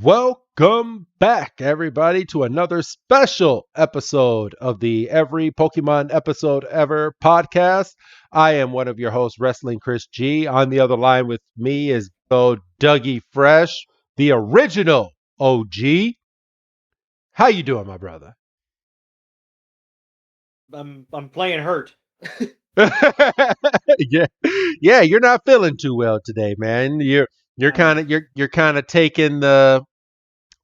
Welcome back, everybody, to another special episode of the Every Pokemon Episode Ever podcast. I am one of your hosts, Wrestling Chris G. On the other line with me is Dougie Fresh, the original OG. How you doing, my brother? I'm playing hurt. yeah, yeah, you're not feeling too well today, man. You're kind Um, of you're kind of taking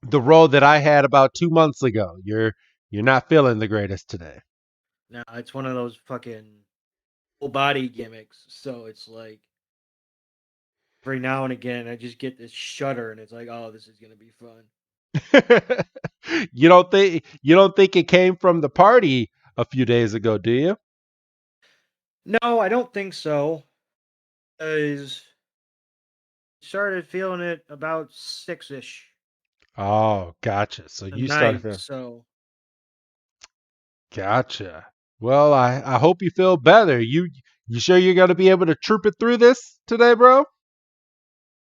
the role that I had about 2 months ago. You're not feeling the greatest today. no, it's one of those fucking full body gimmicks. So it's like every now and again I just get this shudder, and it's like, oh, this is gonna be fun. You don't think it came from the party a few days ago, do you? No, I don't think so. Is started feeling it about 6ish Oh, gotcha. So at you started night. feeling So gotcha. Well, I hope you feel better. You sure you're gonna be able to troop it through this today, bro?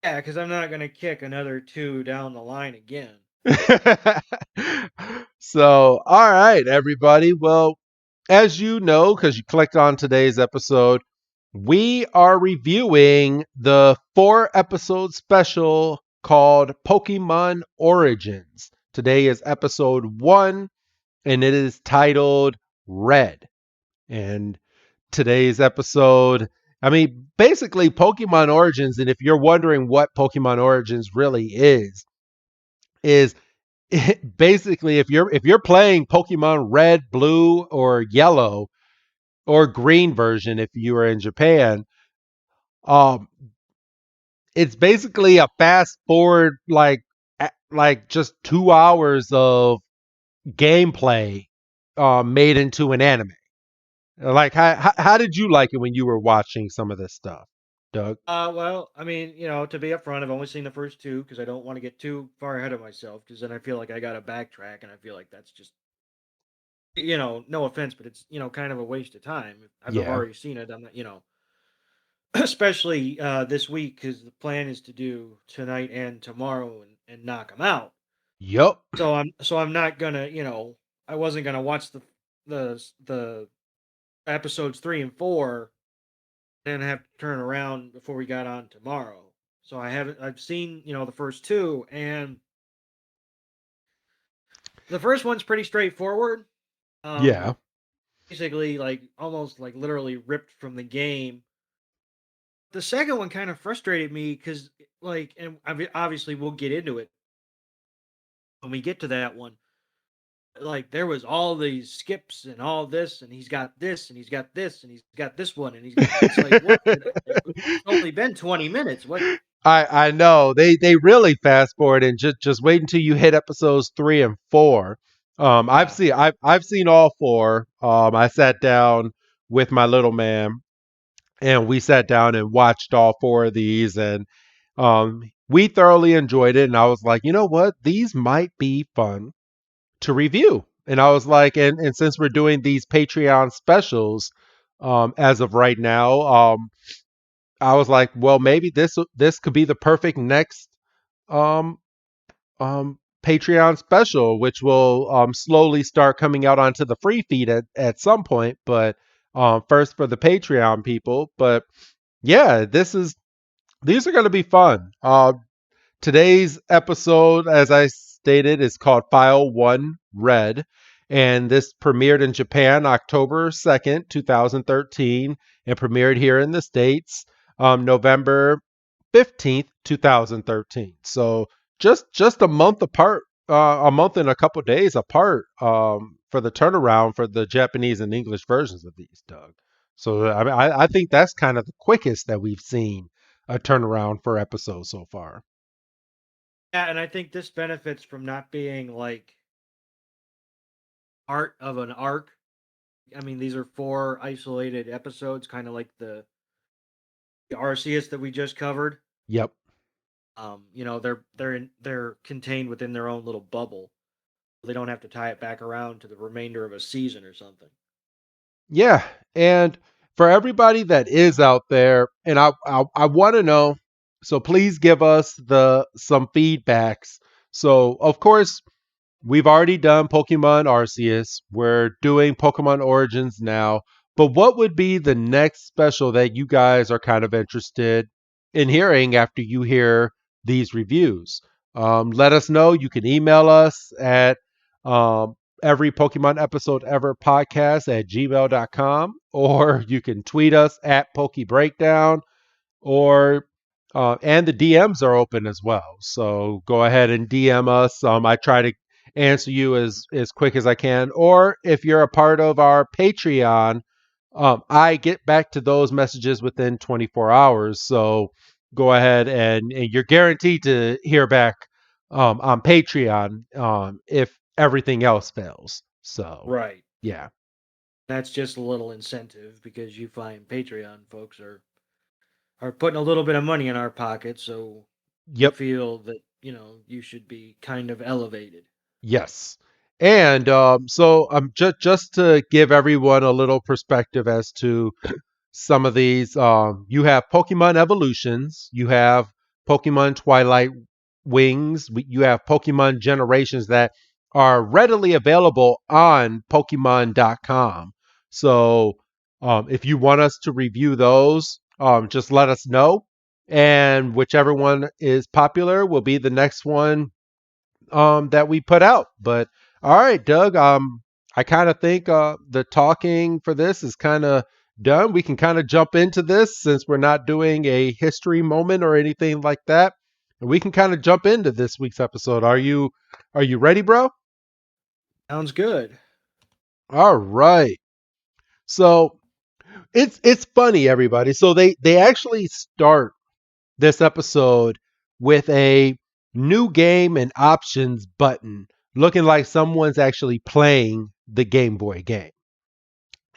yeah, because I'm not gonna kick another two down the line again. So, all right, everybody. Well, as you know, because you clicked on today's episode, we are reviewing the 4 episode special called Pokemon Origins. Today is episode 1, and it is titled Red. And today's episode, I mean, basically Pokemon Origins, and if you're wondering what Pokemon Origins really is basically if you're playing Pokemon Red, Blue, or Yellow, or Green version if you are in Japan, um, it's basically a fast forward like just 2 hours of gameplay made into an anime. Like how did you like it when you were watching some of this stuff, Doug? Well, I mean, to be upfront, I've only seen the first two because I don't want to get too far ahead of myself. Because then I feel like I got to backtrack, and I feel like that's just no offense, but it's kind of a waste of time. If I've Yeah. already seen it. I'm not, especially this week because the plan is to do tonight and tomorrow and knock them out. Yup. So I'm not gonna, I wasn't gonna watch the episodes 3 and 4 and have to turn around before we got on tomorrow. So I've seen the first two, and the first one's pretty straightforward. Yeah. Um, Basically like almost like literally ripped from the game. The second one kind of frustrated me because, like, and obviously we'll get into it when we get to that one. Like, there was all these skips and all this, and he's got this, and he's got this, and he's got this one, and it's like, what? It's only been 20 minutes. What? I know they really fast forward and just wait until you hit episodes 3 and 4. Yeah. I've seen all 4. I sat down with my little man and we sat down and watched all 4 of these, and we thoroughly enjoyed it. And I was like, you know what, these might be fun to review. And I was like, and since we're doing these Patreon specials, as of right now, I was like, well, maybe this could be the perfect next um Patreon special, which will slowly start coming out onto the free feed at some point, but first for the Patreon people. But yeah, these are going to be fun. Today's episode, as I stated, is called File 1 Red, and this premiered in Japan October 2nd, 2013, and premiered here in the States November 15th, 2013. So just a month apart, a month and a couple days apart, for the turnaround for the Japanese and English versions of these, Doug. So I mean, I think that's kind of the quickest that we've seen a turnaround for episodes so far. Yeah, and I think this benefits from not being like art of an arc. I mean, these are 4 isolated episodes, kind of like the Arceus that we just covered. Yep. They're contained within their own little bubble. They don't have to tie it back around to the remainder of a season or something. Yeah, and for everybody that is out there, and I want to know, so please give us the some feedbacks So, of course, we've already done Pokemon Arceus. We're doing Pokemon Origins now. But what would be the next special that you guys are kind of interested in hearing after you hear these reviews? Let us know. You can email us at every Pokemon episode ever podcast at gmail.com, or you can tweet us at PokeBreakdown, or and the DMs are open as well. So go ahead and DM us. I try to answer you as quick as I can. Or if you're a part of our Patreon, I get back to those messages within 24 hours. So go ahead and you're guaranteed to hear back on Patreon if everything else fails. So Right. yeah, That's just a little incentive because you find Patreon folks are putting a little bit of money in our pocket, so we yep. feel that, you should be kind of elevated. Yes. And so just to give everyone a little perspective as to some of these, you have Pokemon Evolutions, you have Pokemon Twilight Wings, you have Pokemon Generations that are readily available on Pokemon.com. So if you want us to review those, just let us know. And whichever one is popular will be the next one that we put out. But all right, Doug, I kind of think the talking for this is kind of done. We can kind of jump into this since we're not doing a history moment or anything like that. And we can kind of jump into this week's episode. Are you ready, bro? Sounds good. All right. So it's funny, everybody. So they actually start this episode with a new game and options button, looking like someone's actually playing the Game Boy game.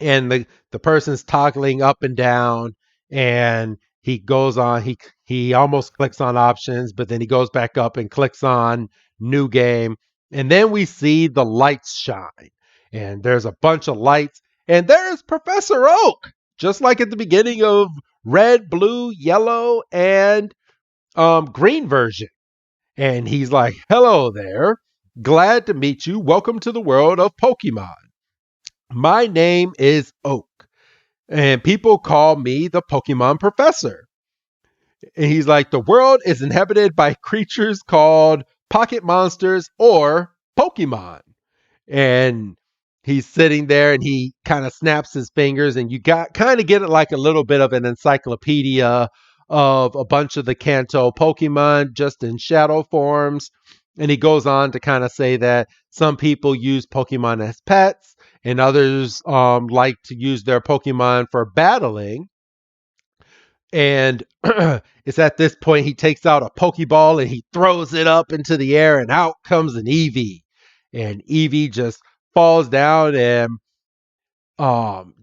And the person's toggling up and down, and he goes on, he almost clicks on options, but then he goes back up and clicks on new game. And then we see the lights shine. And there's a bunch of lights, and there's Professor Oak, just like at the beginning of red, blue, yellow, and green version. And he's like, "Hello there. Glad to meet you. Welcome to the world of Pokemon. My name is Oak, and people call me the Pokemon Professor." And he's like, "The world is inhabited by creatures called pocket monsters or Pokemon." And he's sitting there and he kind of snaps his fingers, and you got kind of get it like a little bit of an encyclopedia of a bunch of the Kanto Pokemon just in shadow forms. And he goes on to kind of say that some people use Pokemon as pets, and others like to use their Pokemon for battling. And it's at this point he takes out a Pokeball and he throws it up into the air, and out comes an Eevee. And Eevee just falls down and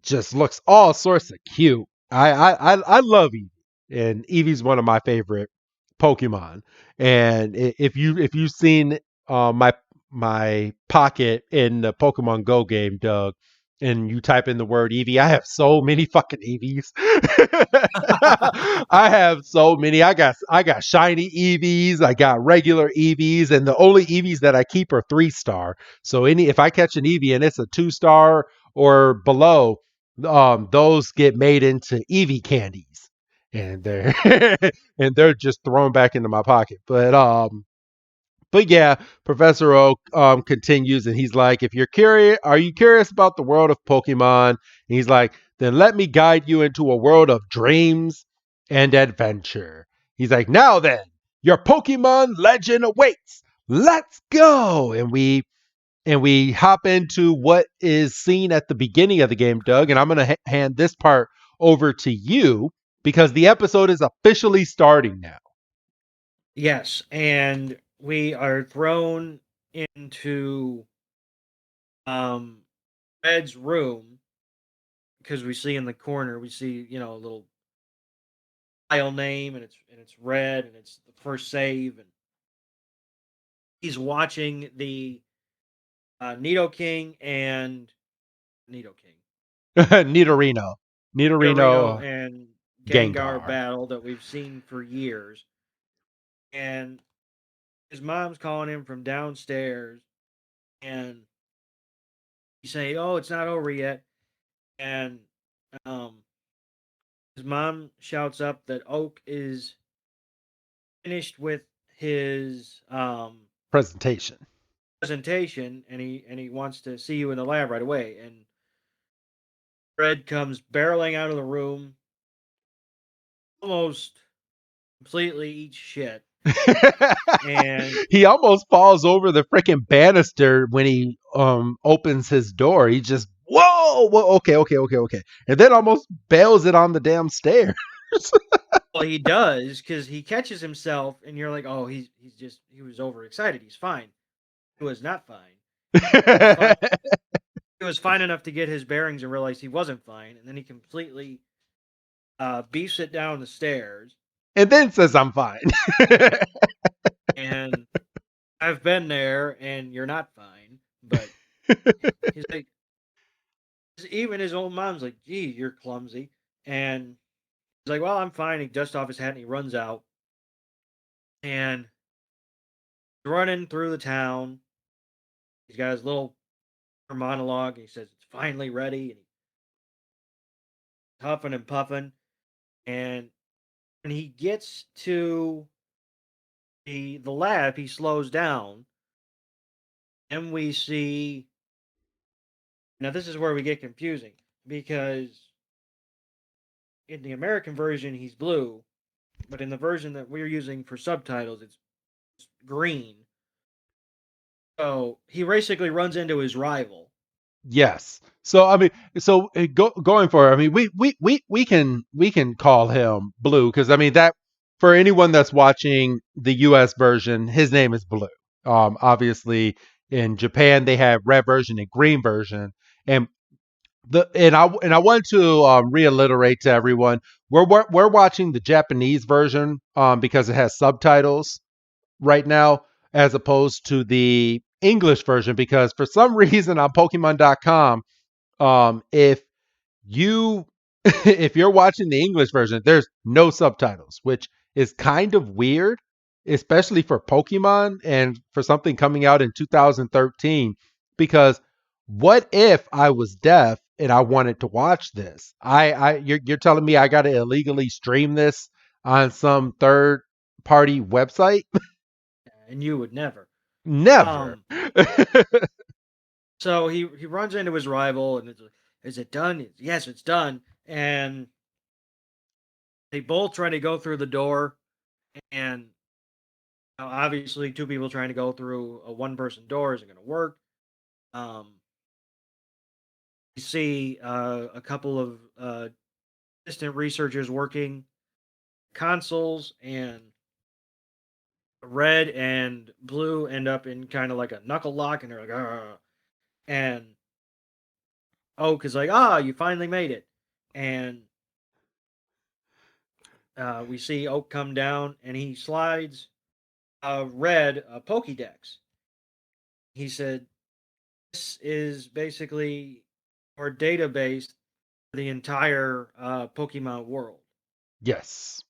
just looks all sorts of cute. I love Eevee, and Eevee's one of my favorite Pokemon. And if you've seen my pocket in the Pokemon Go game, Doug, and you type in the word Eevee, I have so many fucking Eevees. I have so many. I got shiny Eevees, I got regular Eevees, and the only Eevees that I keep are 3-star. So if I catch an Eevee and it's a 2-star or below, those get made into Eevee candies, and they're and they're just thrown back into my pocket. But yeah, Professor Oak continues, and he's like, "If you're curious, are you curious about the world of Pokemon?" And he's like, "Then let me guide you into a world of dreams and adventure." He's like, "Now then, your Pokemon legend awaits. Let's go!" And we hop into what is seen at the beginning of the game, Doug. And I'm going to hand this part over to you because the episode is officially starting now. Yes, and we are thrown into um Red's room because we see in the corner we see, a little file name, and it's red, and it's the first save, and he's watching the Nido King and Nido King. Nidorino. Nidorino Nidorino and Gengar Gengar. battle that we've seen for years. And his mom's calling him from downstairs, and he's saying, "Oh, it's not over yet." And um, his mom shouts up that Oak is finished with his Presentation. presentation, and he wants to see you in the lab right away. And Fred comes barreling out of the room, almost completely eats shit, and He almost falls over the freaking banister when he opens his door. He just whoa, okay, and then almost bails it on the damn stairs. well, he does because he catches himself, and you're like, "Oh, he was overexcited. He's fine." He was not fine. He was fine. He was fine enough to get his bearings and realize he wasn't fine, and then he completely beefs it down the stairs. And then says I'm fine. And I've been there, and you're not fine. But he's like, even his old mom's like, "Gee, you're clumsy," and he's like, "Well, I'm fine." He dusts off his hat and he runs out, and he's running through the town. He's got his little monologue. And he says it's finally ready, and he's huffing and puffing. And when he gets to the lab, he slows down, and we see. Now, this is where we get confusing because in the American version, he's blue, but in the version that we're using for subtitles, it's green. So he basically runs into his rival. Yes. So I mean, so going for I mean, we can call him Blue because I mean that for anyone that's watching the U.S. version, his name is Blue. Obviously in Japan they have red version and green version, and I want to reiterate to everyone we're watching the Japanese version because it has subtitles right now as opposed to the English version because for some reason on Pokemon.com, if you if you're watching the English version, there's no subtitles, which is kind of weird, especially for Pokemon and for something coming out in 2013. Because what if I was deaf and I wanted to watch this? You're telling me I got to illegally stream this on some third party website? And you would never. Never. Um, so he runs into his rival, and it's like, "Is it done?" "Yes, it's done." And they both try to go through the door, and obviously, two people trying to go through a one-person door isn't going to work. Um, you see a couple of distant researchers working consoles, and red and blue end up in kind of like a knuckle lock, and they're like, "Argh." And Oak is like, "Ah, you finally made it." And we see Oak come down, and he slides Red a Pokédex. He said, "This is basically our database for the entire Pokemon world." Yes.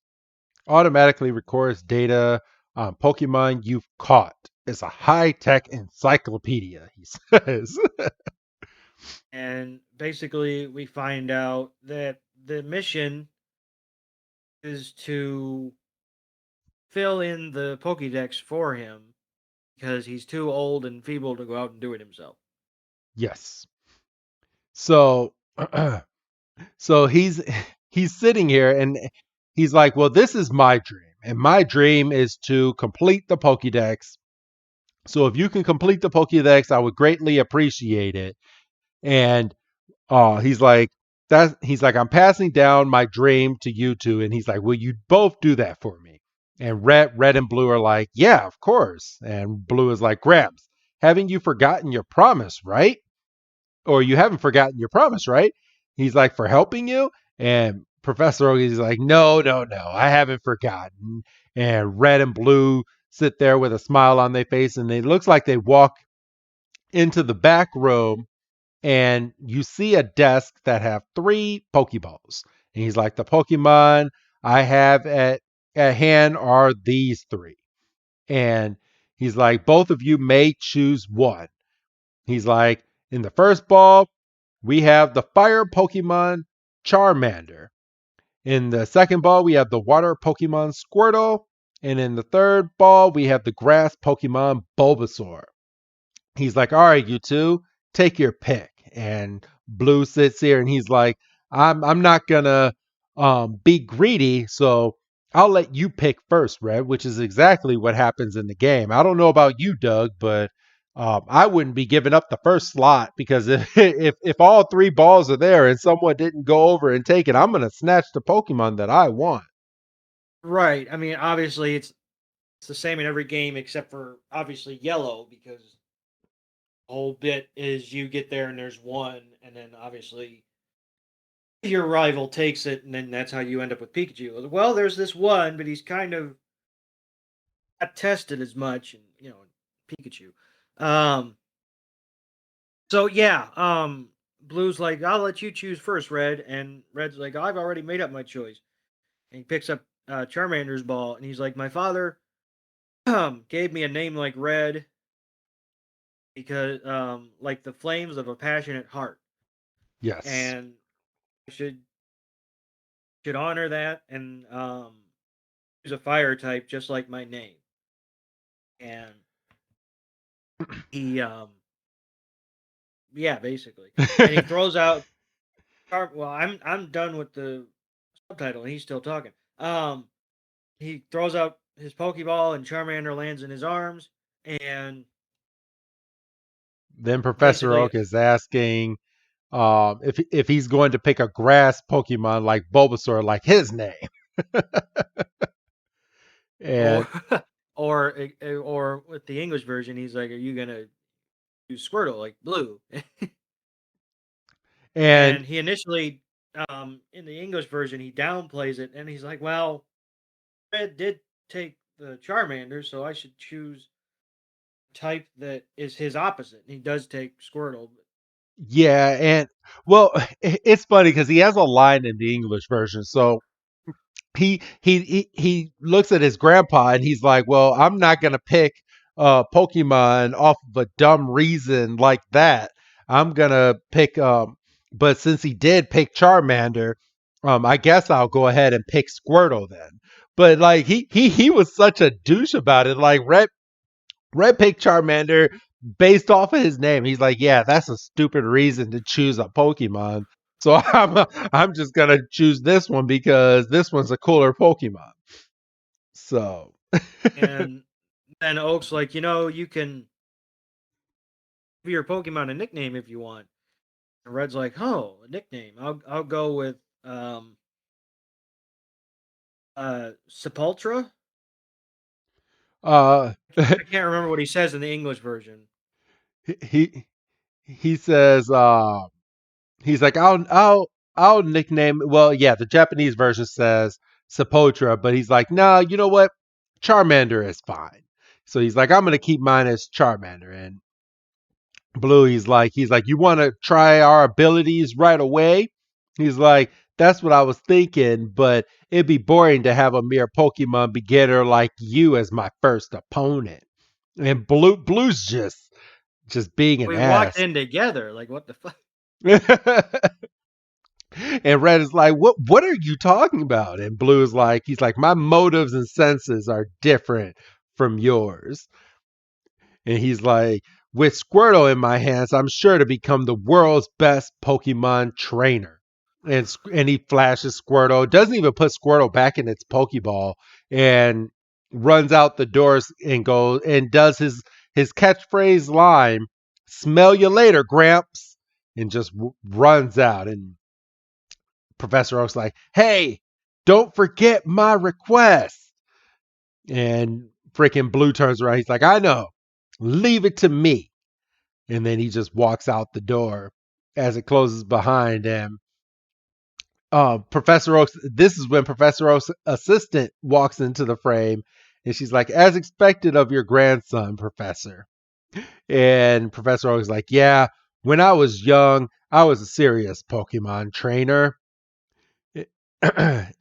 Automatically records data on Pokemon you've caught. It's a high tech encyclopedia, he says. And basically, we find out that the mission is to fill in the Pokédex for him because he's too old and feeble to go out and do it himself. Yes. So so he's sitting here and he's like, "Well, this is my dream. And my dream is to complete the Pokédex. So if you can complete the Pokédex, I would greatly appreciate it." And he's like, I'm passing down my dream to you two, and he's like, will you both do that for me? And red and blue are like, yeah, of course. And blue is like, Gramps, haven't you forgotten your promise, right? Or you haven't forgotten your promise, right? He's like, for helping you? And Professor Oak is like, no, I haven't forgotten. And red and blue sit there with a smile on their face, and it looks like they walk into the back room and you see a desk that have three Pokeballs. And he's like, the Pokemon I have at hand are these three. And He's like, both of you may choose one. He's like, in the first ball, we have the fire Pokemon Charmander. In the second ball, we have the water Pokemon Squirtle. And in the third ball, we have the grass Pokemon Bulbasaur. He's like, all right, you two, take your pick. And Blue sits here and he's like, I'm not gonna be greedy, so I'll let you pick first, Red, which is exactly what happens in the game. I don't know about you, Doug, but I wouldn't be giving up the first slot because if all three balls are there and someone didn't go over and take it, I'm gonna snatch the Pokemon that I want. Right. I mean, obviously, it's the same in every game except for obviously yellow because the whole bit is you get there and there's one, and then obviously your rival takes it, and then that's how you end up with Pikachu. Well, there's this one, but he's kind of not tested as much, and Pikachu. Um, so yeah, Blue's like, I'll let you choose first, Red, and Red's like, I've already made up my choice, and he picks up Charmander's ball, and he's like, my father gave me a name like Red because like the flames of a passionate heart, Yes. and I should honor that and use a fire type just like my name. And he yeah, basically. And he throws out well, I'm done with the subtitle and he's still talking. He throws out his Pokeball and Charmander lands in his arms and Then Professor basically Oak is asking if he's going to pick a grass Pokemon like Bulbasaur, like his name, or and or with the English version he's like, are you going to use Squirtle like Blue? and And he initially in the English version he downplays it and he's like, well, Red did take the Charmander, so I should choose type that is his opposite. And he does take Squirtle. yeah, and well, it's funny because he has a line in the English version, so he looks at his grandpa and he's like, "Well, I'm not gonna pick Pokemon off of a dumb reason like that. I'm gonna pick but since he did pick Charmander, I guess I'll go ahead and pick Squirtle then." But like he was such a douche about it. Like Red picked Charmander based off of his name. He's like, "Yeah, that's a stupid reason to choose a Pokemon." So I'm just gonna choose this one because this one's a cooler Pokemon. So And then Oak's like, you can give your Pokemon a nickname if you want. And Red's like, oh, a nickname. I'll go with Sepultura. uh I can't remember what he says in the English version. he he says he's like I'll nickname well yeah the Japanese version says Sapotra, but he's like no you know what Charmander is fine. So he's like I'm gonna keep mine as Charmander and Blue, he's like, you want to try our abilities right away? He's like, that's what I was thinking, but it'd be boring to have a mere Pokemon beginner like you as my first opponent. And Blue's just being an We walked ass. in together. Like, what the fuck? And Red is like, what are you talking about? And Blue is like, he's like, my motives and senses are different from yours. And he's like, with Squirtle in my hands, I'm sure to become the world's best Pokemon trainer. And he flashes Squirtle, doesn't even put Squirtle back in its Pokeball, and runs out the doors and goes and does his catchphrase line, "Smell you later, Gramps," and just runs out. And Professor Oak's like, "Hey, don't forget my request." And freaking Blue turns around. He's like, "I know. Leave it to me." And then he just walks out the door as it closes behind him. Professor Oak's. This is when Professor Oak's assistant walks into the frame, and she's like, "As expected of your grandson, Professor." And Professor Oak's like, "Yeah, when I was young, I was a serious Pokemon trainer."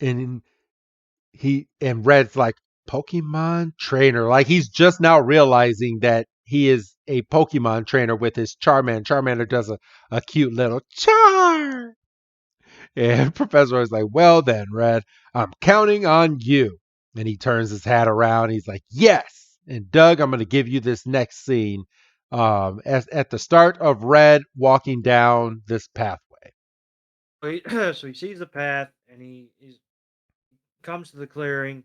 and Red's like, Pokemon Trainer. Like he's just now realizing that he is a Pokemon trainer with his Charmander. Charmander does a cute little char. And Professor is like, well then, Red, I'm counting on you. And he turns his hat around. He's like, yes. And Doug, I'm going to give you this next scene at the start of Red walking down this pathway. So he sees the path and he comes to the clearing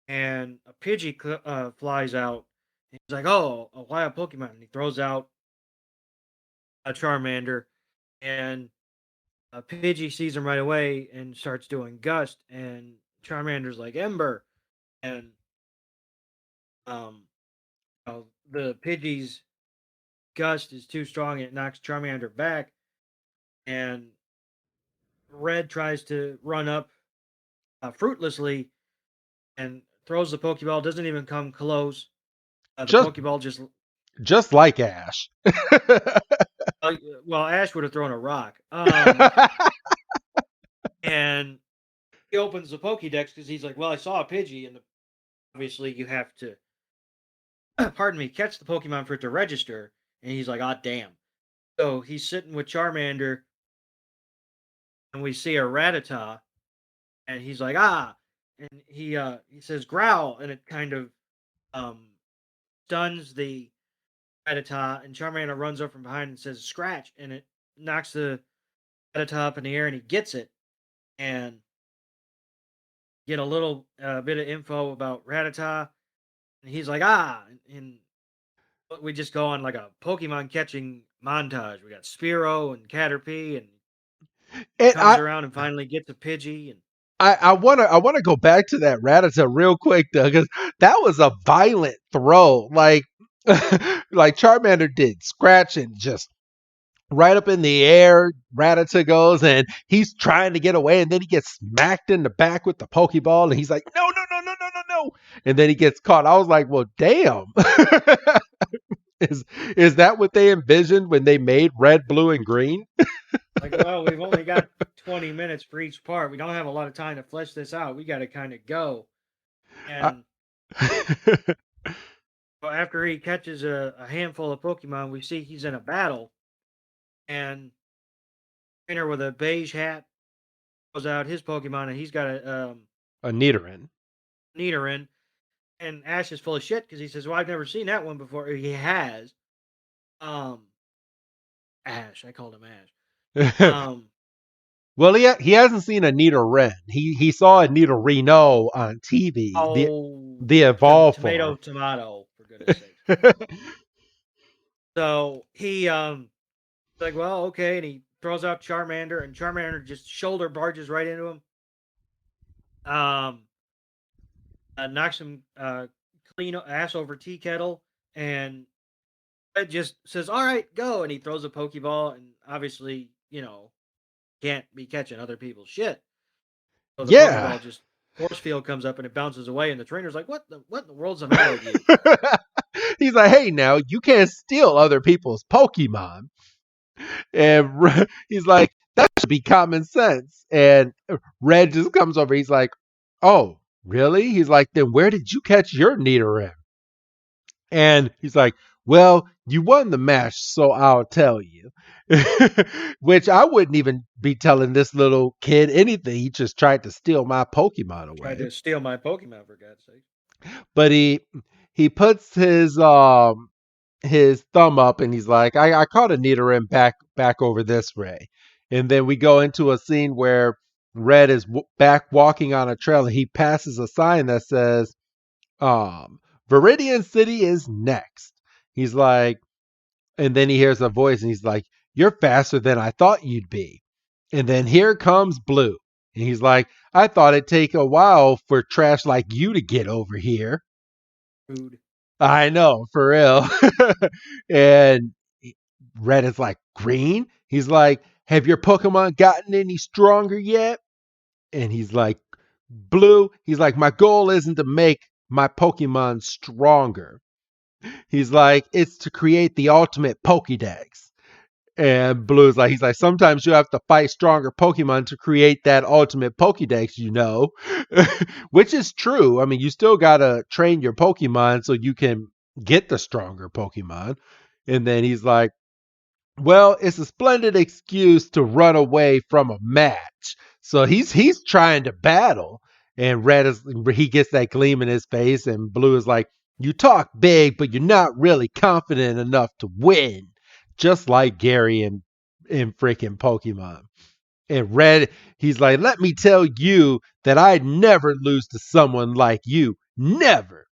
and a Pidgey flies out. And he's like, "Oh, a wild Pokemon!" And he throws out a Charmander, and Pidgey sees him right away and starts doing Gust, and Charmander's like Ember, and the Pidgey's Gust is too strong; it knocks Charmander back, and Red tries to run up fruitlessly and throws the Pokeball. Doesn't even come close. The Just Pokeball just just like Ash. uh, well, Ash would have thrown a rock. And he opens the Pokédex because he's like, well, I saw a Pidgey, and obviously you have to, pardon me, catch the Pokemon for it to register. And he's like, ah, damn. So he's sitting with Charmander, and we see a Rattata, and he's like, ah, and he says growl, and it kind of um stuns the Rattata, and Charmander runs up from behind and says scratch, and it knocks the Rattata up in the air, and he gets it, and get a little bit of info about Rattata, and he's like, ah, and we just go on like a Pokemon catching montage. We got Spearow and Caterpie, and and comes around and finally gets a Pidgey. And I wanna go back to that Rattata real quick though, because that was a violent throw. Like like Charmander did scratch and just right up in the air. Rattata goes and he's trying to get away, and then he gets smacked in the back with the Pokeball, and he's like, no, no, no, no, no, no, no. And then he gets caught. I was like, well, damn. is is that what they envisioned when they made red, blue, and green? like, well, we've only got 20 minutes for each part. We don't have a lot of time to flesh this out. We got to kind of go. I, And well, after he catches a handful of Pokemon, we see he's in a battle, and trainer with a beige hat goes out his Pokemon, and he's got a a Nidoran. Nidoran, and Ash is full of shit because he says, "Well, I've never seen that one before." He has. Um, Ash, I called him Ash. Um, Well, he hasn't seen a Nidoran. He saw a Nidorino on TV, oh, the evolved form. tomato, for goodness sakes. So he like, well, okay, and he throws out Charmander, and Charmander just shoulder barges right into him. Um, knocks him clean ass over tea kettle, and it just says, "All right, go," and he throws a Pokeball, and obviously, can't be catching other people's shit. So the Yeah. Pokeball just force field comes up and it bounces away, and the trainer's like, what in the world's the matter with you?" He's like, hey, now you can't steal other people's Pokemon. And he's like, that should be common sense. And Red just comes over. He's like, oh, really? He's like, then where did you catch your Nidoran? And he's like, well, you won the match, so I'll tell you. Which I wouldn't even be telling this little kid anything. He just tried to steal my Pokemon Tried away. to steal my Pokemon, for God's sake. But he puts his thumb up and he's like, I caught a Nidoran back over this way. And then we go into a scene where Red is back walking on a trail, and he passes a sign that says, Viridian City is next. He's like, and then he hears a voice and he's like, you're faster than I thought you'd be. And then here comes Blue. And he's like, I thought it'd take a while for trash like you to get over here. Food. I know, for real. And Red is like, green? He's like, have your Pokemon gotten any stronger yet? And he's like, blue? He's like, my goal isn't to make my Pokemon stronger. He's like, it's to create the ultimate Pokédex. And Blue's like, he's like, sometimes you have to fight stronger Pokemon to create that ultimate Pokédex, which is true. I mean, you still gotta train your Pokemon so you can get the stronger Pokemon. And then he's like, well, it's a splendid excuse to run away from a match. So he's trying to battle, and Red is he gets that gleam in his face, and Blue is like, "You talk big, but you're not really confident enough to win." Just like Gary in freaking Pokemon. And Red, he's like, "Let me tell you that I'd never lose to someone like you, never."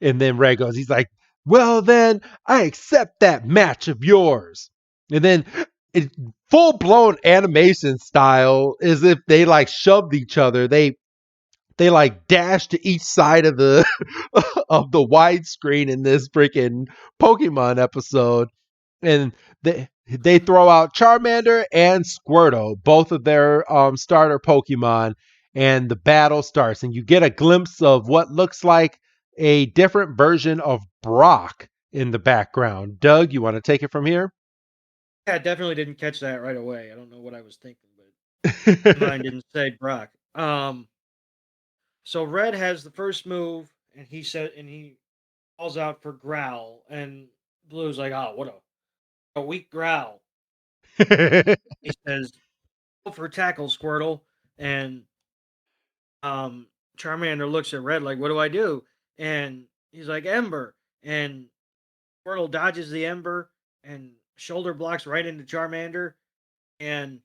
And then Ray goes, he's like, well, then I accept that match of yours. And then it, full blown animation style, as if they like shoved each other. They like dash to each side of the of the widescreen in this freaking Pokemon episode, and they throw out Charmander and Squirtle, both of their starter Pokemon, and the battle starts. And you get a glimpse of what looks like a different version of Brock in the background. Doug, you want to take it from here? Yeah, I definitely didn't catch that right away. I don't know what I was thinking, but mine didn't say Brock. So Red has the first move, and he calls out for Growl, and Blue's like, "Oh, what a weak Growl." He says, "Go for tackle, Squirtle," and um, Charmander looks at Red like, "What do I do?" And he's like, "Ember," and Squirtle dodges the Ember and shoulder blocks right into Charmander, and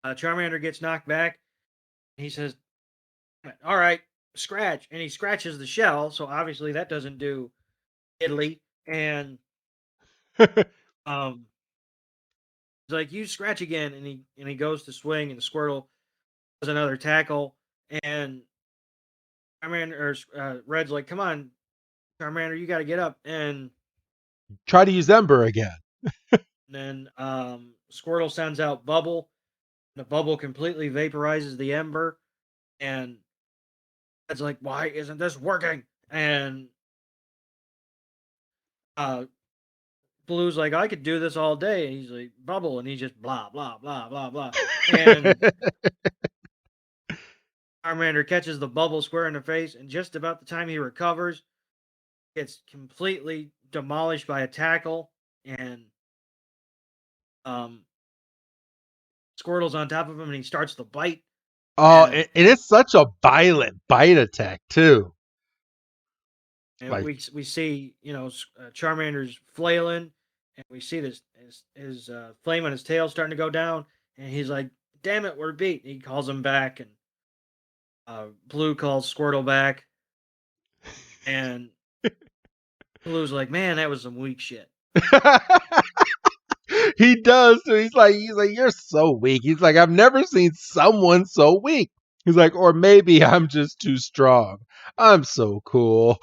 Charmander gets knocked back. He says, "All right, scratch," and he scratches the shell. So obviously that doesn't do Italy, and um, he's like, "You scratch again," and he goes to swing, and Squirtle does another tackle, and Charmander or Red's like, "Come on, Charmander, you got to get up," and Try to use Ember again. then Squirtle sends out Bubble. The bubble completely vaporizes the Ember, and Red's like, "Why isn't this working?" And uh, Blue's like, "I could do this all day." And he's like, "Bubble," and he just blah blah blah blah blah. And Charmander catches the bubble square in the face, and just about the time he recovers, gets completely demolished by a tackle, and um, Squirtle's on top of him, and he starts to bite, Oh, and and it's such a violent bite attack too. and Like we see Charmander's flailing, and we see this his flame on his tail starting to go down, and he's like, "Damn it, we're beat." He calls him back, and Blue calls Squirtle back, and Blue's like, "Man, that was some weak shit." he does too. He's like, you're so weak. He's like, I've never seen someone so weak. He's like, or maybe I'm just too strong. I'm so cool.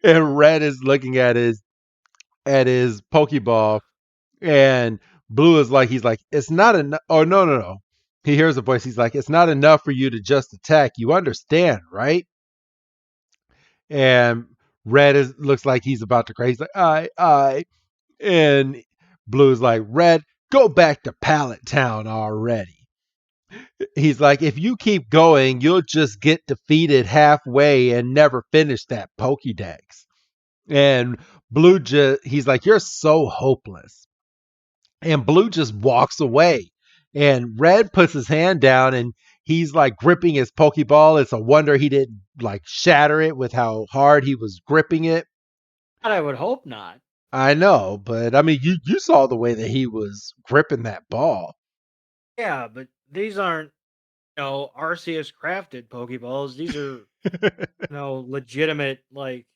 And Red is looking at his Pokeball, and Blue is like, he's like, it's not enough. Oh no. He hears a voice. He's like, it's not enough for you to just attack. You understand, right? And Red looks like he's about to cry. He's like, I. And Blue's like, Red, go back to Pallet Town already. He's like, if you keep going, you'll just get defeated halfway and never finish that Pokédex. And he's like, you're so hopeless. And Blue just walks away. And Red puts his hand down, and he's like gripping his Pokeball. It's a wonder he didn't like shatter it with how hard he was gripping it. God, I would hope not. I know, but I mean, you saw the way that he was gripping that ball. Yeah, but these aren't Arceus crafted Pokeballs. These are legitimate like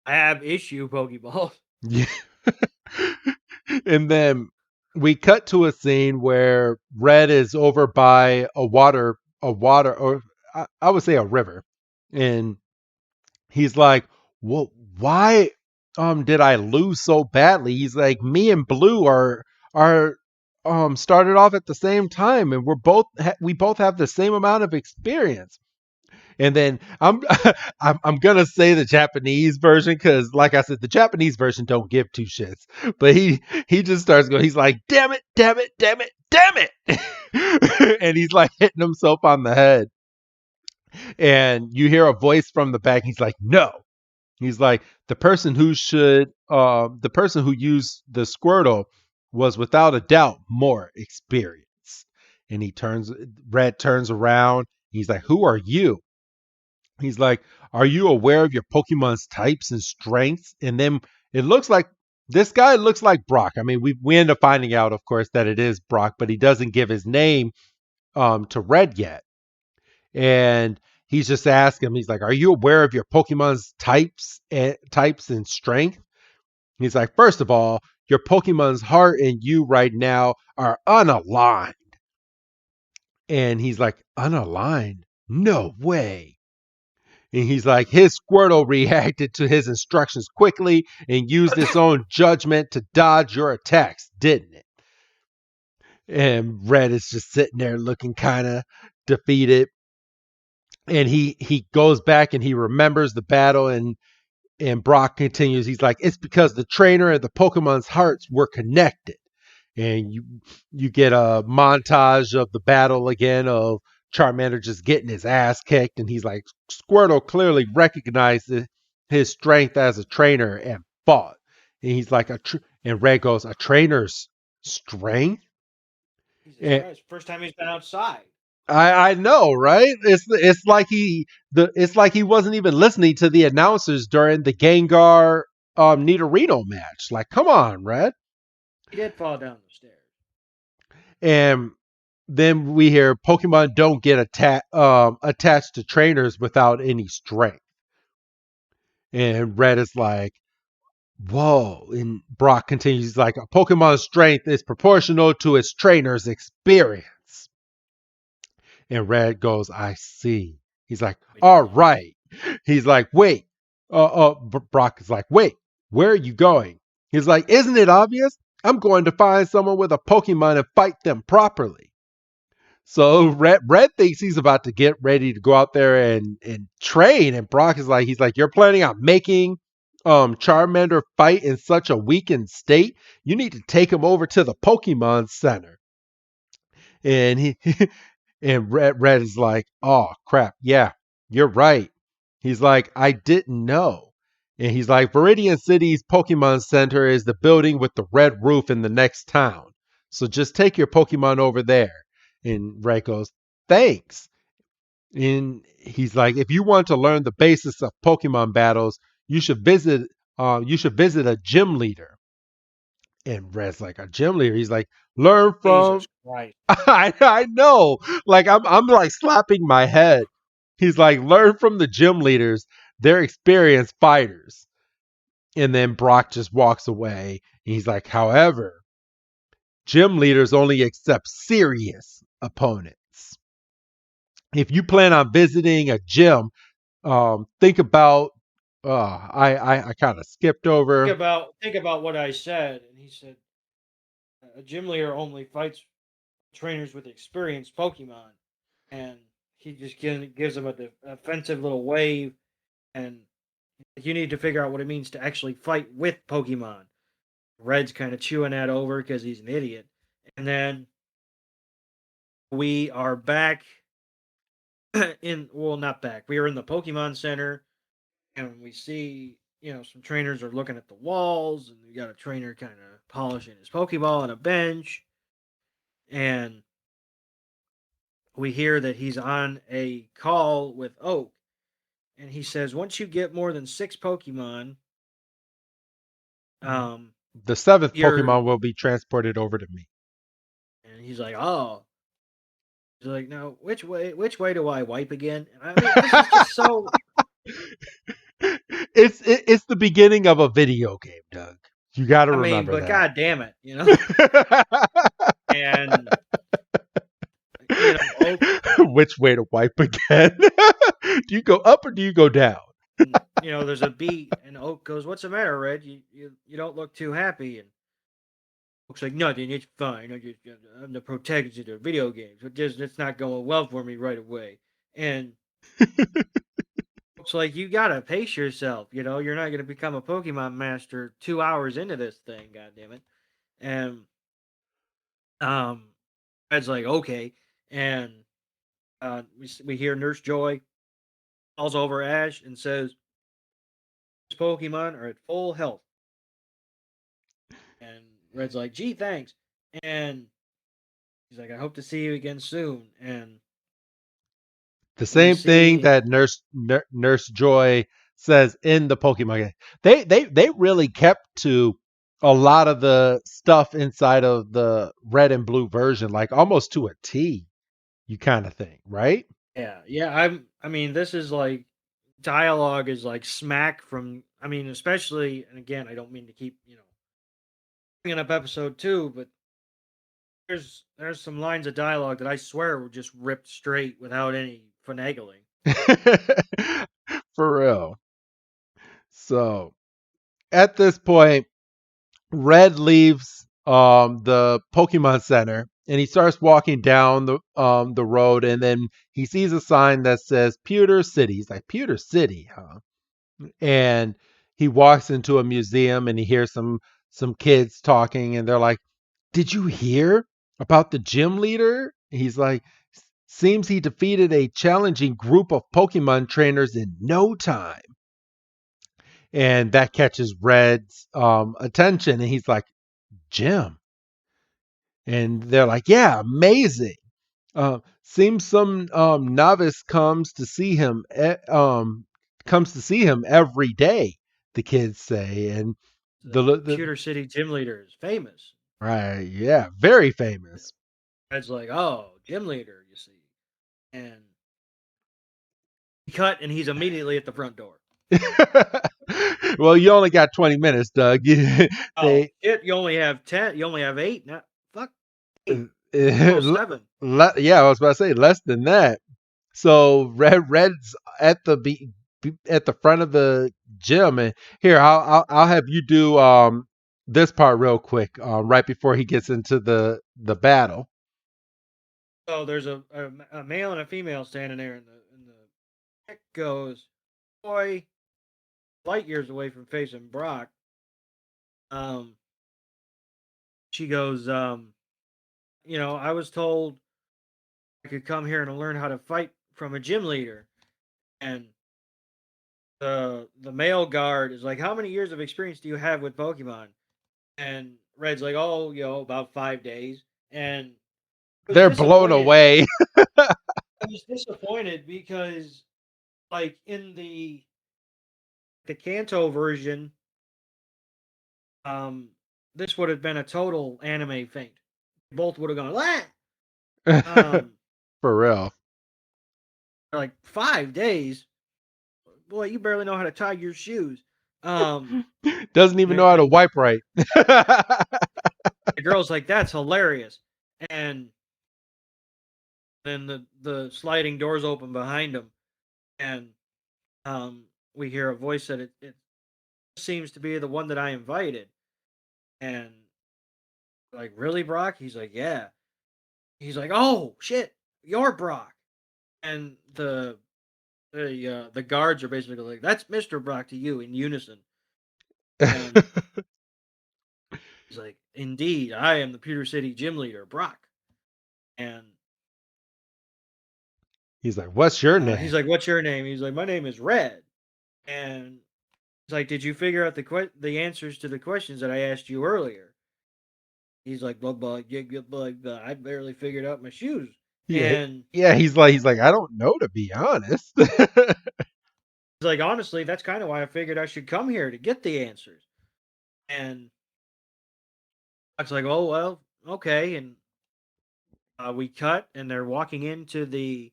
lab issue Pokeballs. Yeah. And then we cut to a scene where Red is over by or I would say a river, and he's like, "Well, why did I lose so badly?" He's like, "Me and Blue are started off at the same time, and we both have the same amount of experience." And then I'm gonna say the Japanese version because, like I said, the Japanese version don't give two shits. But he just starts going. He's like, "Damn it, damn it, damn it, damn it!" And he's like hitting himself on the head. And you hear a voice from the back. He's like, "No." He's like, the person who used the Squirtle was without a doubt more experienced. And Red turns around. He's like, "Who are you?" He's like, "Are you aware of your Pokemon's types and strengths?" And then it looks like this guy looks like Brock. I mean, we end up finding out, of course, that it is Brock, but he doesn't give his name to Red yet. And he's just asking him. He's like, "Are you aware of your Pokemon's types and strength?" He's like, "First of all, your Pokemon's heart and you right now are unaligned." And he's like, "Unaligned? No way." And he's like, his Squirtle reacted to his instructions quickly and used its own judgment to dodge your attacks, didn't it? And Red is just sitting there looking kind of defeated. And he goes back and he remembers the battle, and Brock continues. He's like, "It's because the trainer and the Pokemon's hearts were connected." And you get a montage of the battle again of Charmander just getting his ass kicked, and he's like, Squirtle clearly recognized his strength as a trainer and fought. And he's like, and Red goes, "A trainer's strength?" Jesus And Christ! First time he's been outside. I know, right? It's like he wasn't even listening to the announcers during the Gengar Nidorino match. Like, come on, Red. He did fall down the stairs. And then we hear Pokemon don't get attached to trainers without any strength. And Red is like, "Whoa." And Brock continues, he's like, "A Pokemon's strength is proportional to its trainer's experience." And Red goes, "I see." He's like, We "All know. right." He's like, "Wait." Brock is like, "Wait, where are you going?" He's like, "Isn't it obvious? I'm going to find someone with a Pokemon and fight them properly." So Red thinks he's about to get ready to go out there and train, and Brock is like, he's like, "You're planning on making Charmander fight in such a weakened state? You need to take him over to the Pokemon Center." And he and Red is like, "Oh crap, yeah, you're right." He's like, "I didn't know." And he's like, "Viridian City's Pokemon Center is the building with the red roof in the next town. So just take your Pokemon over there." And Red goes, "Thanks." And he's like, "If you want to learn the basics of Pokemon battles, you should visit a gym leader." And Red's like, "A gym leader?" He's like, "Learn from." Jesus Christ! I know. Like I'm like slapping my head. He's like, "Learn from the gym leaders. They're experienced fighters." And then Brock just walks away. And he's like, "However, gym leaders only accept serious opponents. If you plan on visiting a gym, think about." I kind of skipped over. Think about what I said, and he said a gym leader only fights trainers with experienced Pokemon, and he just gives them a offensive little wave, and you need to figure out what it means to actually fight with Pokemon. Red's kind of chewing that over because he's an idiot, and then we are back not back. We are in the Pokemon Center, and we see some trainers are looking at the walls, and we got a trainer kind of polishing his Pokeball on a bench, and we hear that he's on a call with Oak, and he says once you get more than 6 Pokemon, um, The seventh you're Pokemon will be transported over to me. and he's like, oh, he's like, no, which way do I wipe again? I mean, this is just so. It's the beginning of a video game, Doug. You got to I mean, remember but that. god damn it, and Oak, Which way to wipe again? Do you go up or do you go down? there's a beat, and Oak goes, "What's the matter, Red? You don't look too happy." And Oak's like, "Nothing, it's fine. I'm the protagonist of the video games. It's not going well for me right away." And It's like you gotta pace yourself. You know, you're not gonna become a Pokemon master 2 hours into this thing. God damn it! And um, Ed's like, okay, and we hear Nurse Joy calls over Ash and says, "His Pokemon are at full health." And Red's like, "Gee, thanks." And he's like, "I hope to see you again soon." And The we same thing see, that Nurse Joy says in the Pokemon game. They really kept to a lot of the stuff inside of the red and blue version, like almost to a T. You kind of think, right? yeah, yeah. I mean, this is like dialogue is like smack from. I mean, especially, and again, I don't mean to keep bringing up episode 2, but there's some lines of dialogue that I swear were just ripped straight without any finagling. For real. So at this point, Red leaves the Pokemon Center and he starts walking down the road, and then he sees a sign that says Pewter City. He's like, Pewter City, huh? And he walks into a museum and he hears some kids talking, and they're like, "Did you hear about the gym leader?" He's like, "Seems he defeated a challenging group of Pokemon trainers in no time." And that catches Red's attention, and he's like, "Gym?" And they're like, "Yeah, amazing. Seems some novice comes to see him every day." The kids say, and The the Pewter City gym leader is famous. right, yeah, very famous. Red's like, "Oh, gym leader, you see," and he cut, and he's immediately at the front door. Well, you only got 20 minutes, Doug. Oh They shit! You only have 10. You only have 8. Now, fuck, 8, almost yeah, 7. I was about to say less than that. So Red's at the front of the gym, and here I'll have you do this part real quick, right before he gets into the battle. So there's a male and a female standing there, and the chick goes, "Boy, light years away from facing Brock." Um, she goes, I was told I could come here and learn how to fight from a gym leader, and the male guard is like, "How many years of experience do you have with Pokemon?" And Red's like, "Oh, about 5 days." And I was They're blown disappointed. away. I was disappointed because, like, in the Kanto version, um, this would have been a total anime faint. Both would have gone, "Ah!" Um, For real. like 5 days, boy, you barely know how to tie your shoes. Um, Doesn't even know how to and wipe right. the girl's like, "That's hilarious," and then the sliding doors open behind him, and we hear a voice that it seems to be the one that I invited, and like, "Really, Brock?" He's like, "Yeah." He's like, "Oh shit, you're Brock," and the guards are basically like, "That's Mister Brock to you," in unison, and he's like, "Indeed, I am the Pewter City gym leader, Brock," and He's like, "What's your he's name?" like, "What's your name?" He's like, "My name is Red," and he's like, "Did you figure out the answers to the questions that I asked you earlier?" He's like, "Blah blah, yeah, yeah, blah, blah. I barely figured out my shoes," Yeah, and yeah. He's like, "I don't know, to be honest." he's like, "Honestly, that's kind of why I figured I should come here to get the answers." And I was like, "Oh well, okay." And we cut, and they're walking into the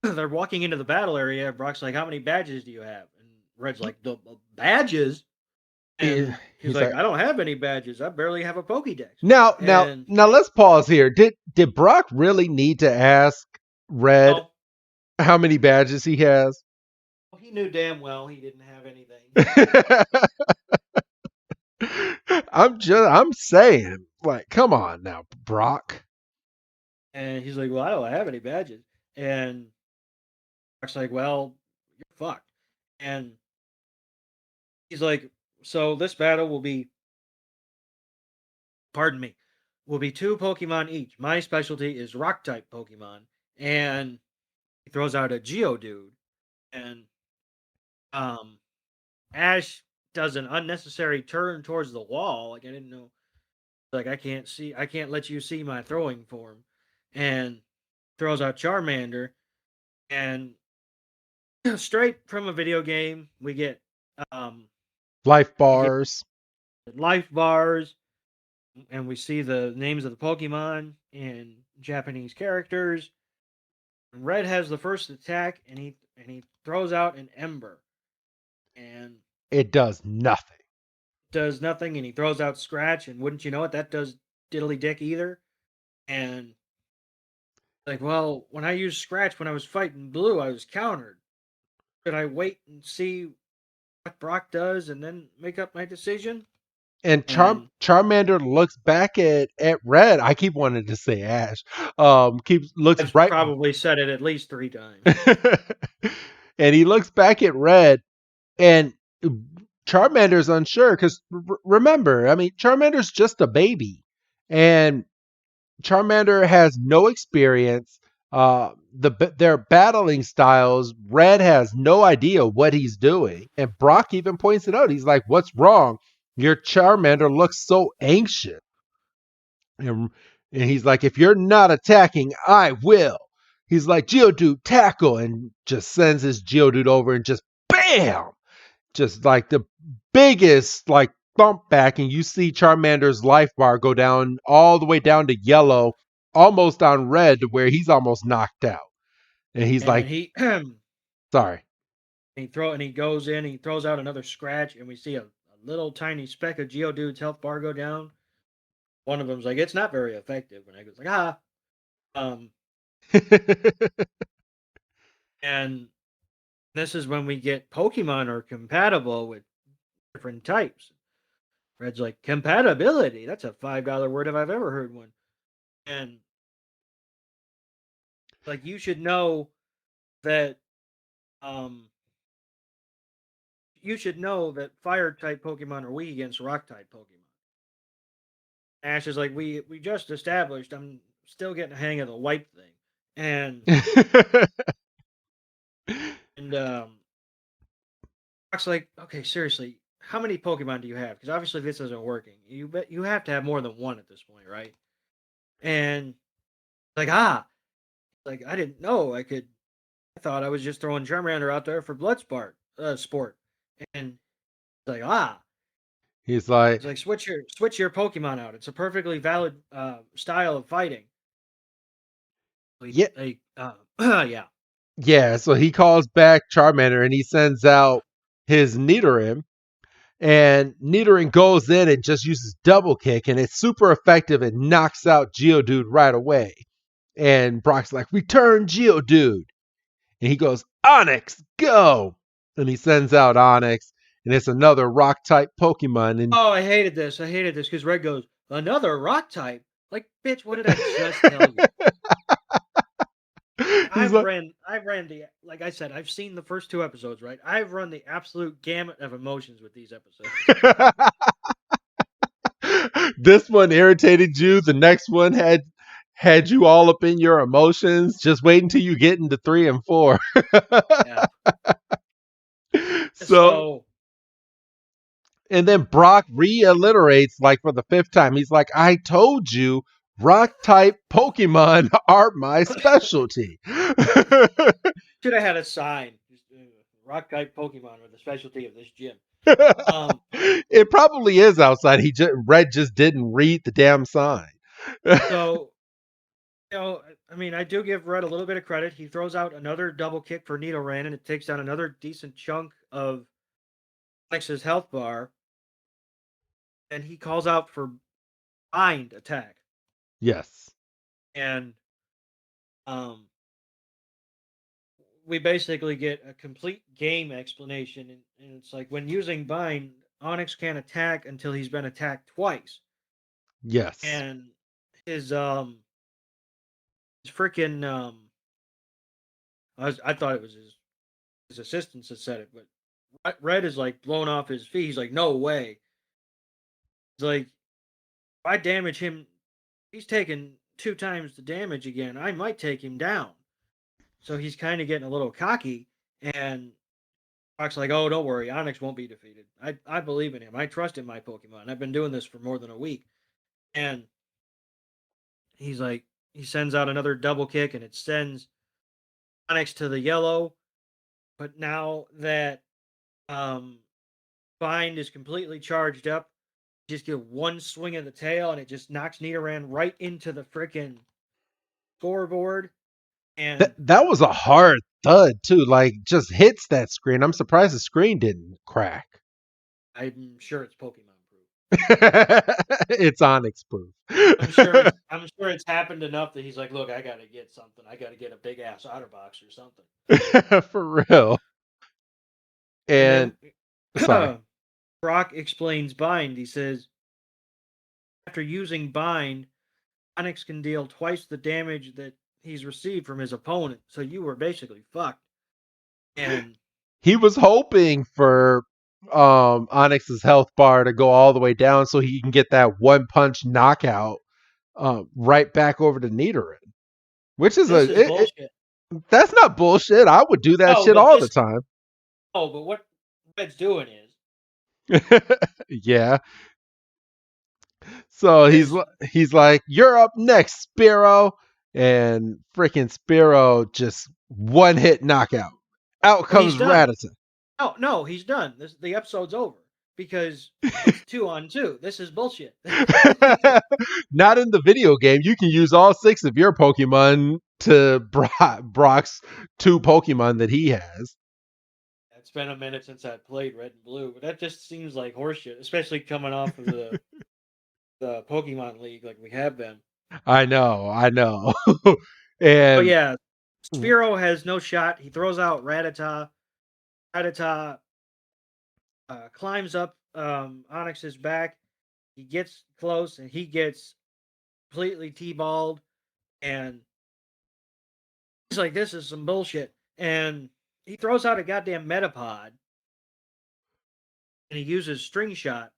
they're walking into the battle area. Brock's like, "How many badges do you have?" And Red's like, "The badges?" And he's He's like, like, "I don't have any badges. I barely have a Pokédex." now, now, And now. Let's pause here. Did Brock really need to ask Red oh, how many badges he has? he knew damn well he didn't have anything. I'm saying, like, come on now, Brock. And he's like, "Well, I don't have any badges." And Brock's like, well, you're fucked. And he's like, so this battle will be, pardon me, will be two Pokemon each. My specialty is rock type Pokemon. And he throws out a Geodude. And um Ash does an unnecessary turn towards the wall. Like I didn't know. Like I can't let you see my throwing form. And throws out Charmander. And straight from a video game, um Life we get bars. life bars, and we see the names of the Pokemon in Japanese characters. Red has the first attack, and he throws out an Ember, and It does nothing. does nothing, and he throws out Scratch, and wouldn't you know it, that does diddly dick either. And like, well, when I used Scratch when I was fighting Blue, I was countered. Should I wait and see what Brock does and then make up my decision? And And Charmander looks back at Red. I keep wanting to say Ash. Keeps looks I've right, probably said it at least 3 times. and he looks back at Red, and Charmander's unsure because remember, I mean, Charmander's just a baby, and Charmander has no experience. Their battling styles. Red has no idea what he's doing, and Brock even points it out. He's like, "What's wrong? Your Charmander looks so anxious." And, and he's like, "If you're not attacking, I will." He's like, "Geodude, tackle!" and just sends his Geodude over and just bam, just like the biggest like thump back, and you see Charmander's life bar go down all the way down to yellow, almost on red to where he's almost knocked out. And he's And like, he sorry. he goes in, he throws out another Scratch, and we see a little tiny speck of Geodude's health bar go down. One of them's like, it's not very effective, and I goes like, ah. Um, and this is when we get Pokemon are compatible with different types. Red's like, compatibility. That's a $5 word if I've ever heard one. And like, that um you should know that fire type Pokemon are weak against rock type Pokemon. Ash is like, we just established. I'm still getting the hang of the wipe thing. And and Brock's like, okay, seriously, how many Pokemon do you have? Because obviously this isn't working. You have to have more than one at this point, right? And like, like I didn't know I could. I thought I was just throwing Charmander out there for sport. And like, He's like, it's like switch your Pokemon out. It's a perfectly valid style of fighting. yeah, Yeah. yeah. So he calls back Charmander and he sends out his Nidoran. And Nidoran goes in and just uses double kick, and it's super effective and knocks out Geodude right away. And Brock's like, "Return Geodude," and he goes, "Onyx, go!" And he sends out Onyx, and it's another rock type Pokemon. And Oh, I hated this. I hated this because Red goes, another rock type. Like, bitch, what did I just tell you? he's like, I've ran the, like I said, I've seen the first 2 episodes, right? I've run the absolute gamut of emotions with these episodes. this one irritated you. The next one had you all up in your emotions. Just wait until you get into 3 and 4. Yeah. so So, And then Brock reiterates, like for the fifth time, he's like, "I told you, rock type Pokemon are my specialty." should have had a sign. Just, rock type Pokemon are the specialty of this gym. Um, it probably is outside. Red just didn't read the damn sign. so, I mean, I do give Red a little bit of credit. He throws out another double kick for Nidoran, and it takes down another decent chunk of Alex's health bar. And he calls out for bind attack. yes, And um, we basically get a complete game explanation. And it's like when using bind, Onyx can't attack until he's been attacked twice. yes, And his freaking I thought it was his assistants that said it, but Red is like blown off his feet. He's like, no way. He's like, if I damage him, he's taking 2 times the damage again. I might take him down. So he's kind of getting a little cocky, and Brock's like, "Oh, don't worry, Onyx won't be defeated. I believe in him. I trust in my Pokemon. I've been doing this for more than a week." And he's like, he sends out another double kick, and it sends Onyx to the yellow. But now that um, Bind is completely charged up, just get one swing of the tail, and it just knocks Nidoran right into the freaking scoreboard. That And that was a hard thud too. Like just hits that screen. I'm surprised the screen didn't crack. I'm sure it's Pokemon proof. It's Onyx proof. I'm sure it's happened enough that he's like, look, I gotta get something. I gotta get a big ass OtterBox or something. For real. And And then sorry. Brock explains Bind. He says after using Bind, Onyx can deal twice the damage that he's received from his opponent. So you were basically fucked. And He was hoping for Onyx's health bar to go all the way down so he can get that one punch knockout right back over to Nidoran. Which is this is bullshit. that's not bullshit. I would do that No, shit but all the this time. no, but what Red's doing Yeah. So is he's like, "You're up next, Spiro," and freaking Spiro just one hit knockout. Out oh, he's comes done. Rattata. No, he's done. The episode's over because it's 2-on-2. This is bullshit. Not in the video game. You can use all 6 of your Pokemon to Brock's 2 Pokemon that he has. It's been a minute since I played Red and Blue, but that just seems like horseshit, especially coming off of the Pokemon League like we have been. I know. Oh And yeah, Spearow has no shot. He throws out Rattata. Rattata climbs up Onyx's back. He gets close and he gets completely T-balled. And he's like, "This is some bullshit." And he throws out a goddamn Metapod and he uses String Shot.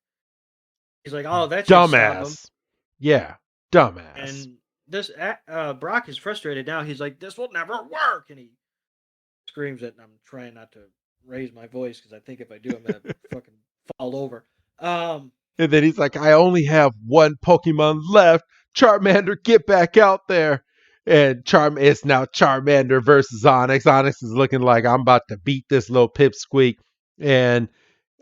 He's like, "Oh, that should stop him." dumbass. Yeah, dumbass. And this Brock is frustrated now. He's like, "This will never work," and he screams it. And I'm trying not to raise my voice because I think if I do, I'm gonna fucking fall over. Um, And then he's like, I only have one Pokemon left. Charmander, get back out there. And it's now Charmander versus Onyx. Onyx is looking like I'm about to beat this little pipsqueak. And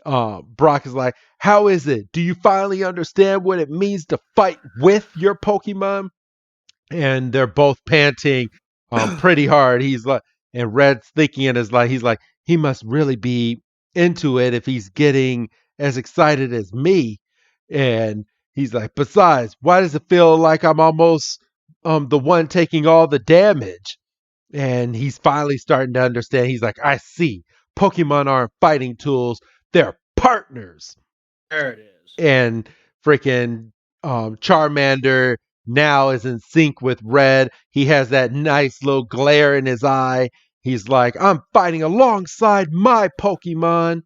Brock is like, how is it? Do you finally understand what it means to fight with your Pokemon? And they're both panting pretty hard. He's like, and Red's thinking in his like, he's like, he must really be into it if he's getting as excited as me. And he's like, besides, why does it feel like I'm almost the one taking all the damage? And he's finally starting to understand. He's like, I see. Pokemon aren't fighting tools, they're partners. there it is. And freaking Charmander now is in sync with Red. He has that nice little glare in his eye. He's like, I'm fighting alongside my Pokemon.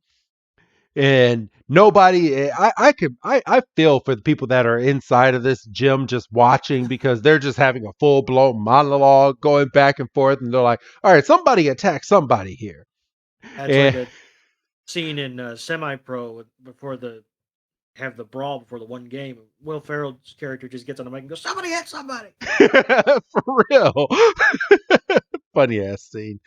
And nobody, I feel for the people that are inside of this gym just watching because they're just having a full blown monologue going back and forth. And they're like, all right, somebody attack somebody here. That's like And a scene in Semi-Pro before the have the brawl before the one game. Will Ferrell's character just gets on the mic and goes, "Somebody hit somebody." for real, funny ass scene.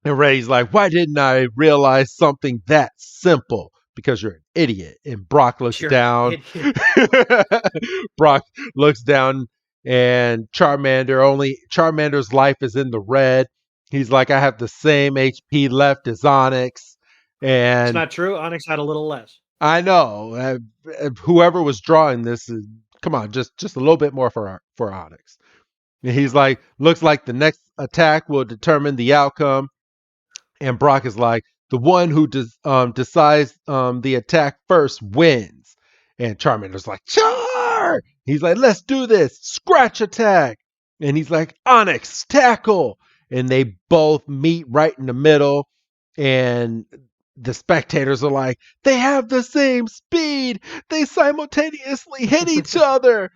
And Ray's like, why didn't I realize something that simple? Because you're an idiot. And Brock looks You're an down. idiot. Brock looks down, and Charmander's life is in the red. He's like, I have the same HP left as Onyx. It's And not true. Onyx had a little less. I know whoever was drawing this is, come on, just a little bit more for Onyx. And he's like, looks like the next attack will determine the outcome. And Brock is like, the one who decides the attack first wins. And Charmander's like, Char! He's like, let's do this. Scratch attack. And he's like, Onyx, tackle. and they both meet right in the middle. And the spectators are like, they have the same speed. They simultaneously hit each other.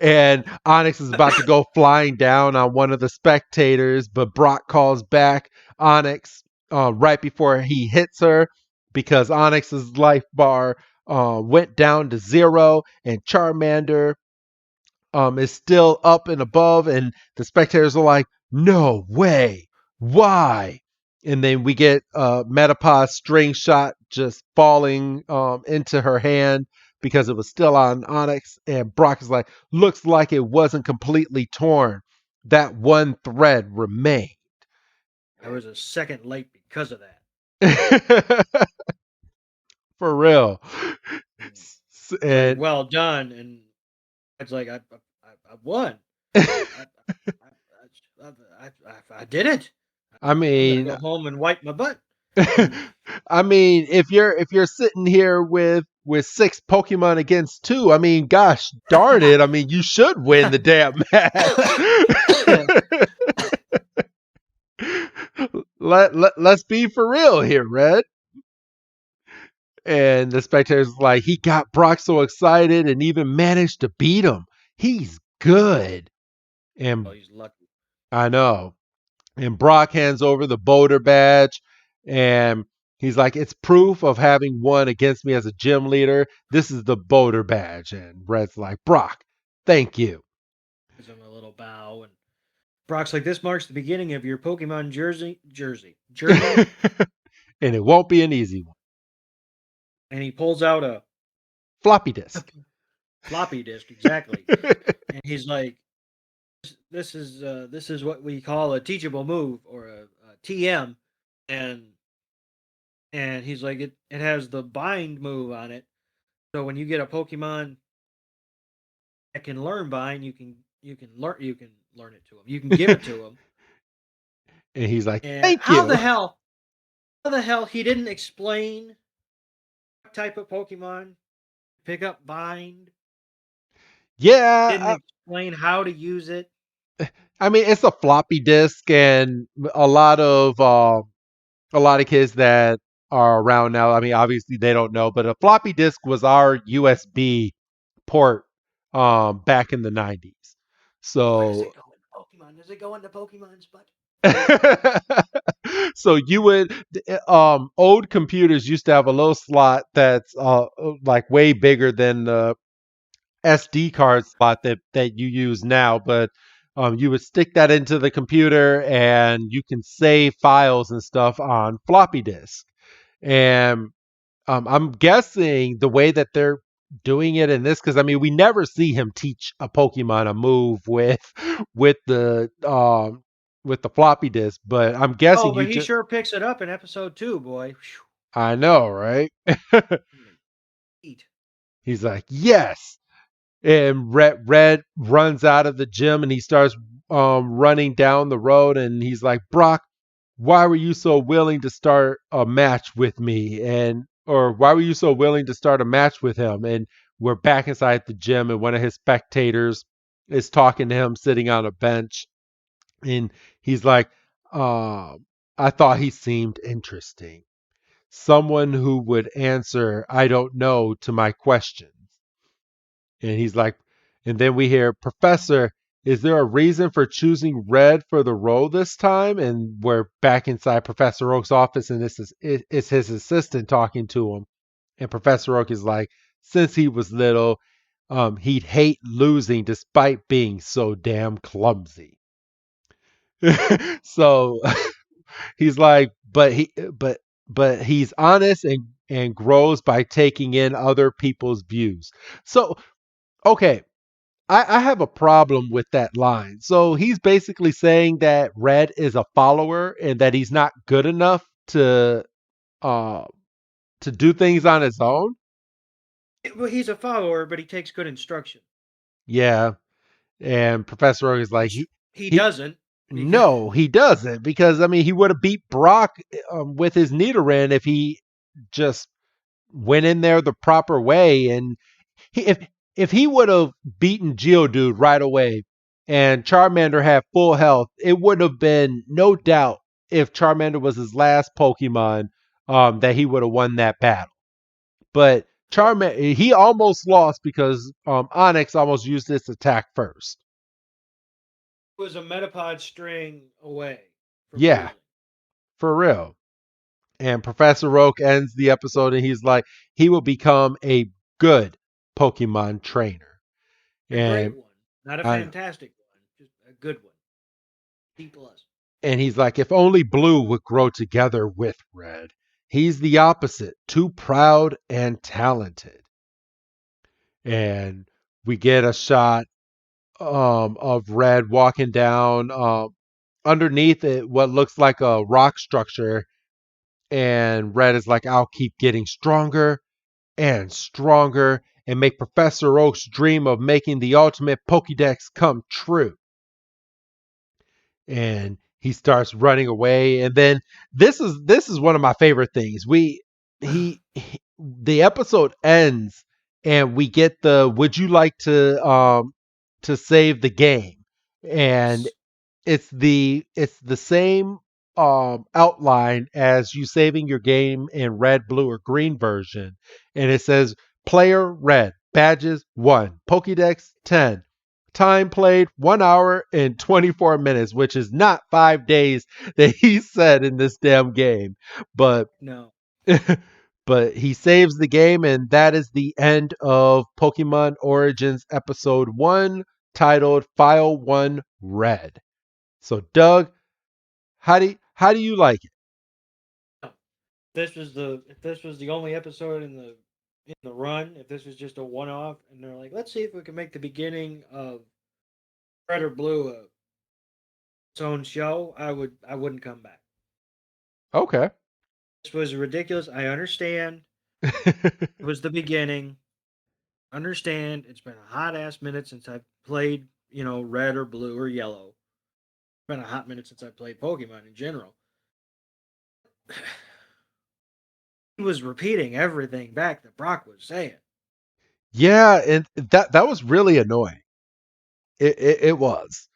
And Onyx is about to go flying down on one of the spectators, but Brock calls back Onyx right before he hits her because Onyx's life bar went down to 0, and Charmander is still up and above, and the spectators are like, "No way, why?" And then we get Metapod's string shot just falling into her hand because it was still on Onyx, and Brock is like, "Looks like it wasn't completely torn. That one thread remained." I was a second late because of that. For real. It's like, And well done, and it's like I won. I did it. I I'm gonna mean, go home and wipe my butt. And I mean, if you're sitting here with 6 Pokemon against 2, I mean, gosh darn it, I mean, you should win the damn match. Let's be for real here, Red. And the spectators like, he got Brock so excited and even managed to beat him. He's good. And well, he's lucky. I know. And Brock hands over the Boulder badge, and he's like, "It's proof of having won against me as a gym leader. This is the Boulder badge." And Red's like, "Brock, thank you." Gives him a little bow, and Brock's like, "This marks the beginning of your Pokemon journey." And it won't be an easy one. And he pulls out a Floppy disk. floppy disk, exactly. And he's like, this is what we call a teachable move or a TM." And he's like, it has the bind move on it. So when you get a Pokemon that can learn bind, you can learn it to him. You can give it to him. And he's like, And "Thank you." how the hell he didn't explain what type of Pokemon pick up bind? Didn't Yeah, explain how to use it. I mean, it's a floppy disk, and a lot of kids that are around now, I mean, obviously they don't know, but a floppy disk was our USB port back in the 90s. Where does So it go in Pokemon? Does it go into Pokemon's butt? so you would old computers used to have a little slot that's like way bigger than the SD card slot that you use now, but you would stick that into the computer and you can save files and stuff on floppy disk. And I'm guessing the way that they're doing it in this, because I mean, we never see him teach a Pokemon a move with the um, with the floppy disk, but I'm Oh, guessing you but he just. sure picks it up in episode 2, boy. I know, right? Eat. He's like, yes. And Red runs out of the gym and he starts running down the road, and he's like, Brock, why were you so willing to start a match with me? And or why were you so willing to start a match with him? And we're back inside the gym, and one of his spectators is talking to him sitting on a bench, and he's like, I thought he seemed interesting. Someone who would answer, I don't know, to my questions. And he's like, and then we hear, Professor, is there a reason for choosing Red for the role this time? And we're back inside Professor Oak's office, and it's his assistant talking to him. And Professor Oak is like, since he was little, he'd hate losing despite being so damn clumsy. So he's like, but he's honest and grows by taking in other people's views. So okay, I have a problem with that line. So he's basically saying that Red is a follower and that he's not good enough uh to do things on his own. Well, he's a follower, but he takes good instruction, Yeah, and Professor Oak is like which he he doesn't because no, he doesn't, because I mean he would have beat Brock with his Nidoran if he just went in there the proper way. And if he would have beaten Geodude right away and Charmander had full health, it would have been no doubt if Charmander was his last Pokemon, that he would have won that battle. But Charmander, he almost lost because Onyx almost used this attack first. It was a Metapod string away from Yeah, losing. for real. And Professor Oak ends the episode and he's like, he will become a good Pokemon trainer. A great And one, not a I, fantastic one, just a good one. C plus. and he's like, if only Blue would grow together with Red. He's the opposite, too proud and talented. And we get a shot of Red walking down underneath it, what looks like a rock structure. And Red is like, I'll keep getting stronger and stronger and make Professor Oak's dream of making the ultimate Pokédex come true. And he starts running away. And then this is one of my favorite things. He the episode ends and we get the would you like to save the game? And Yes. it's the same outline as you saving your game in red, blue, or green version, and it says player red, badges 1, Pokédex 10, time played 1 hour and 24 minutes, which is not 5 days that he said in this damn game, but No. but he saves the game, and that is the end of Pokemon Origins Episode 1, titled File 1 Red. So, Doug, how do you like it? No. If this was the only episode in the run, if this was just a one off, and they're like, let's see if we can make the beginning of Red or Blue its own show, I wouldn't come back. Okay. This was ridiculous. I understand. It was the beginning. Understand. It's been a hot ass minute since I've played, red or blue or yellow. It's been a hot minute since I played Pokemon in general. He was repeating everything back that Brock was saying. Yeah, and that was really annoying. It was.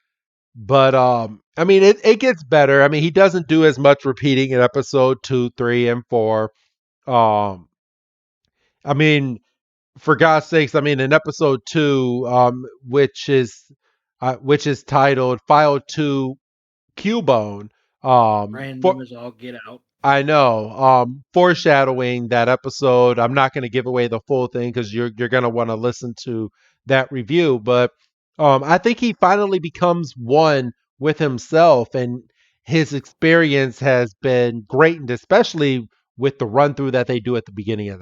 But I mean it gets better. I mean, he doesn't do as much repeating in episode 2, 3, and 4. Um I mean, for God's sakes, I mean in episode 2, which is titled File 2 Cubone, for Random as all get out. I know. Foreshadowing that episode. I'm not going to give away the full thing because you're going to want to listen to that review. But I think he finally becomes one with himself, and his experience has been great, and especially with the run through that they do at the beginning of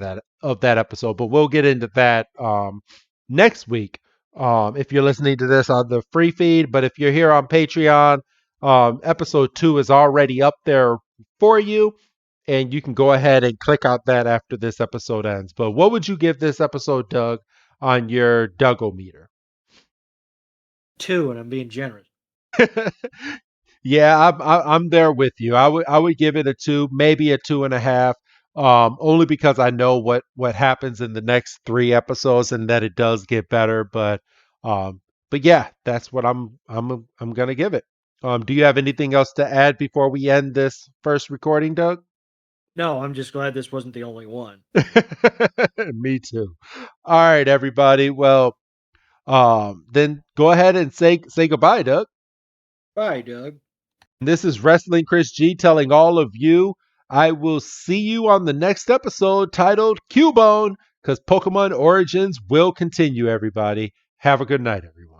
that episode. But we'll get into that next week. If you're listening to this on the free feed, but if you're here on Patreon, episode 2 is already up there for you, and you can go ahead and click out that after this episode ends. But what would you give this episode, Doug, on your Dougometer? 2, and I'm being generous. Yeah, I'm there with you. I would give it a 2, maybe a 2.5. Only because I know what happens in the next 3 episodes and that it does get better. But yeah, that's what I'm gonna give it. Do you have anything else to add before we end this first recording, Doug? No, I'm just glad this wasn't the only one. Me too. All right, everybody. Well, then go ahead and say goodbye, Doug. Bye, Doug. This is Wrestling Chris G telling all of you I will see you on the next episode titled Cubone, because Pokemon Origins will continue, everybody. Have a good night, everyone.